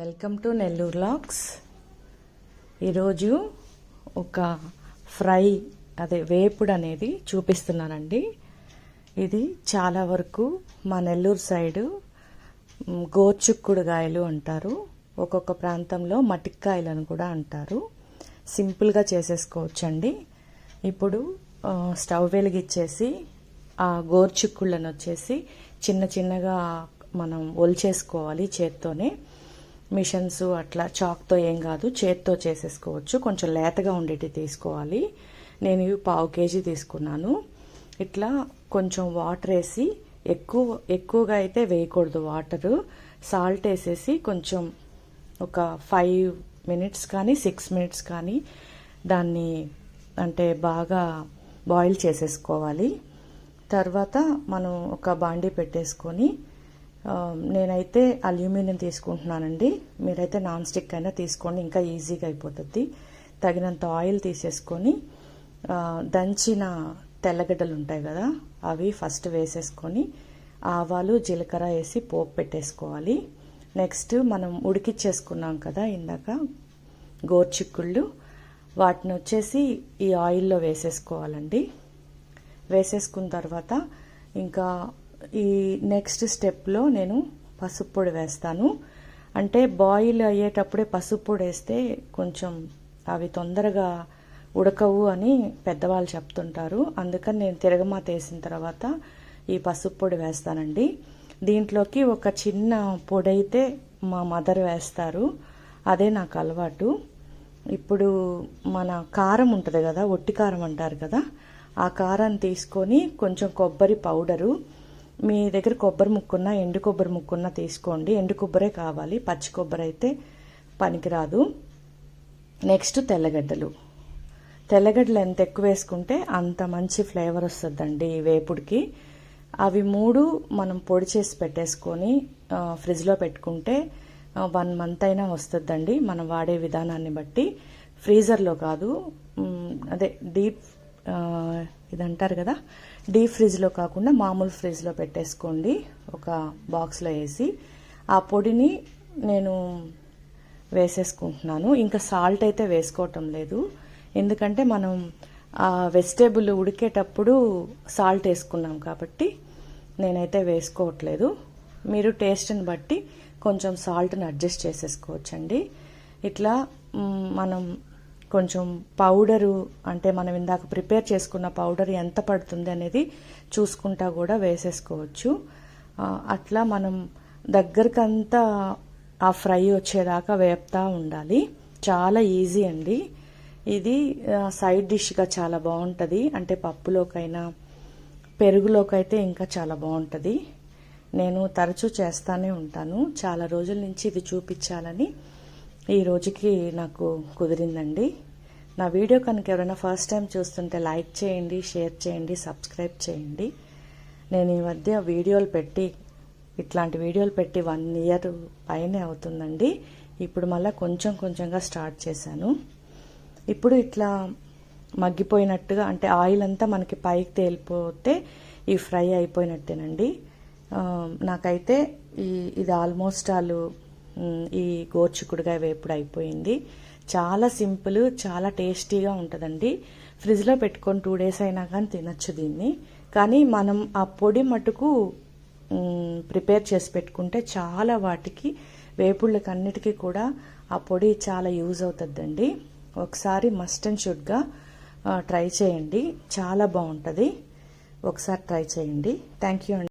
Welcome to Nellore vlogs. ఈరోజు ఒక fry వేపుడు అనేది చూపిస్తున్నానండి. ఇది చాలా వరకు మా నెల్లూరు సైడు గోర్చుక్కుడుగాయలు అంటారు, ఒక్కొక్క ప్రాంతంలో మటిక్కాయలను కూడా అంటారు. సింపుల్గా చేసేసుకోవచ్చండి. ఇప్పుడు స్టవ్ వెలిగించేసి ఆ గోర్చుక్కుళ్ళను వచ్చేసి చిన్న చిన్నగా మనం ఒలిచేసుకోవాలి చేత్తోనే. మిషన్స్ అట్లా చాక్తో ఏం కాదు, చేత్తో చేసేసుకోవచ్చు. కొంచెం లేతగా ఉండేటి తీసుకోవాలి. నేను ఇవి 1/2 kg తీసుకున్నాను. ఇట్లా కొంచెం వాటర్ వేసి ఎక్కువగా అయితే వేయకూడదు వాటరు. సాల్ట్ వేసేసి కొంచెం ఒక 5 minutes కానీ 6 minutes కానీ దాన్ని అంటే బాగా బాయిల్ చేసేసుకోవాలి. తర్వాత మనం ఒక బాండీ పెట్టేసుకొని, నేనైతే అల్యూమినియం తీసుకుంటున్నానండి. మీరైతే నాన్ స్టిక్ అయినా తీసుకోండి, ఇంకా ఈజీగా అయిపోతుంది. తగినంత ఆయిల్ తీసేసుకొని దంచిన తెల్లగడ్డలు ఉంటాయి కదా, అవి ఫస్ట్ వేసేసుకొని ఆవాలు జీలకర్ర వేసి పోపు పెట్టేసుకోవాలి. నెక్స్ట్ మనం ఉడికిచ్చేసుకున్నాం కదా ఇందాక గోర్చిక్కుళ్ళు, వాటిని వచ్చేసి ఈ ఆయిల్లో వేసేసుకోవాలండి. వేసేసుకున్న తర్వాత ఇంకా ఈ నెక్స్ట్ స్టెప్లో నేను పసుపు పొడి వేస్తాను. అంటే బాయిల్ అయ్యేటప్పుడే పసుపు పొడి వేస్తే కొంచెం అవి తొందరగా ఉడకవు అని పెద్దవాళ్ళు చెప్తుంటారు. అందుకని నేను తిరగమాత వేసిన తర్వాత ఈ పసుపు పొడి వేస్తానండి. దీంట్లోకి ఒక చిన్న పొడి అయితే మా మదర్ వేస్తారు, అదే నాకు అలవాటు. ఇప్పుడు మన కారం ఉంటుంది కదా, ఒట్టి కారం అంటారు కదా, ఆ కారాన్ని తీసుకొని కొంచెం కొబ్బరి పౌడరు, మీ దగ్గర కొబ్బరి ముక్కున్నా ఎండు కొబ్బరి ముక్కున్నా తీసుకోండి. ఎండు కొబ్బరే కావాలి, పచ్చి కొబ్బరి అయితే పనికిరాదు. నెక్స్ట్ తెల్లగడ్డలు ఎంత ఎక్కువ వేసుకుంటే అంత మంచి ఫ్లేవర్ వస్తుందండి ఈ వేపుడికి. అవి 3 మనం పొడి చేసి పెట్టేసుకొని ఫ్రిడ్జ్లో పెట్టుకుంటే 1 month అయినా వస్తుందండి, మనం వాడే విధానాన్ని బట్టి. ఫ్రీజర్లో కాదు, అదే డీప్ ఇదంటారు కదా, డీప్ ఫ్రిడ్జ్లో కాకుండా మామూలు ఫ్రిడ్జ్లో పెట్టేసుకోండి ఒక బాక్స్లో వేసి. ఆ పొడిని నేను వేసేసుకుంటున్నాను. ఇంకా సాల్ట్ అయితే వేసుకోవటం లేదు, ఎందుకంటే మనం ఆ వెజిటేబుల్ ఉడికేటప్పుడు సాల్ట్ వేసుకున్నాం కాబట్టి నేనైతే వేసుకోవట్లేదు. మీరు టేస్ట్ని బట్టి కొంచెం సాల్ట్ని అడ్జస్ట్ చేసేసుకోవచ్చండి. ఇట్లా మనం కొంచెం పౌడరు, అంటే మనం ఇందాక ప్రిపేర్ చేసుకున్న పౌడర్ ఎంత పడుతుంది అనేది చూసుకుంటా కూడా వేసేసుకోవచ్చు. అట్లా మనం దగ్గరకంతా ఆ ఫ్రై వచ్చేదాకా వేపుతా ఉండాలి. చాలా ఈజీ అండి ఇది. సైడ్ డిష్గా చాలా బాగుంటుంది, అంటే పప్పులోకైనా పెరుగులోకైతే ఇంకా చాలా బాగుంటుంది. నేను తరచూ చేస్తానే ఉంటాను. చాలా రోజుల నుంచి ఇది చూపించాలని ఈ రోజుకి నాకు కుదిరిందండి. నా వీడియో కనుక ఎవరైనా ఫస్ట్ టైం చూస్తుంటే లైక్ చేయండి, షేర్ చేయండి, సబ్స్క్రైబ్ చేయండి. నేను ఈ మధ్య ఇట్లాంటి వీడియోలు పెట్టి 1 year పైనే అవుతుందండి. ఇప్పుడు మళ్ళీ కొంచెంగా స్టార్ట్ చేశాను. ఇప్పుడు ఇట్లా మగ్గిపోయినట్టుగా, అంటే ఆయిల్ అంతా మనకి పైకి తేలిపోతే ఈ ఫ్రై అయిపోయినట్టేనండి. నాకైతే ఇది ఆల్మోస్ట్ ఈ గోర్చిక్కుడుగాయ వేపుడు అయిపోయింది. చాలా సింపుల్, చాలా టేస్టీగా ఉంటుందండి. ఫ్రిడ్జ్లో పెట్టుకొని 2 days అయినా కానీ తినచ్చు దీన్ని. కానీ మనం ఆ పొడి మటుకు ప్రిపేర్ చేసి పెట్టుకుంటే చాలా వాటికి వేపుళ్ళకి అన్నిటికీ కూడా ఆ పొడి చాలా యూజ్ అవుతుందండి. ఒకసారి మస్ట్ అండ్ షుడ్గా ట్రై చేయండి, చాలా బాగుంటుంది. ఒకసారి ట్రై చేయండి. థ్యాంక్ యూ అండి.